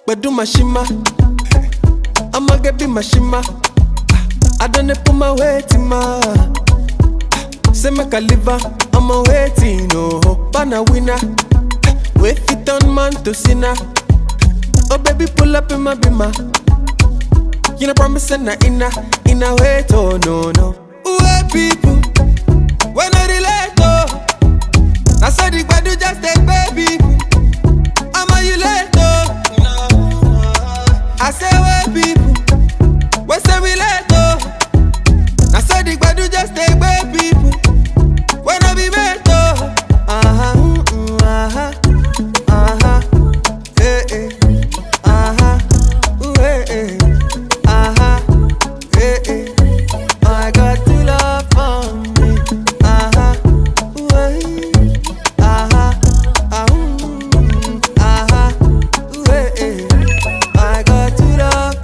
but do my shima. I'ma get be my shima. I done it put my weight in my. Say make a liver, I'm a waiting, oh, banana winner. Wait fit on man to sinner. Oh baby, pull up in my bima. You know promising na inna wait, oh no. Ooh, people, when I relate, oh, I saw the bad just take baby. I'm a you late, oh. I say wait people, when say we late, oh, I saw the bad just take baby. When I be met, oh, I got to love for me, I got to love.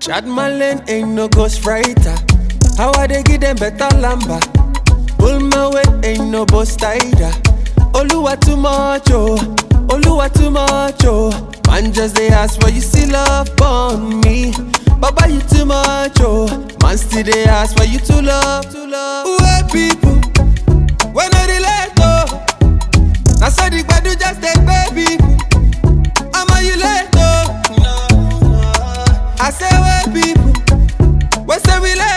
Chad Marlene ain't no ghost writer. How I they give them better lamba? Pull my weight, ain't no boss tighter. Oluwa too much, oh. Oluwa too much, oh. Man just they ask why you still love on me. Baba you too much, oh. Man still they ask why you too love. Ooh, people, when I relate, oh, I saw the bad just take baby. I'm a you late, oh. I say wait people, when say we late.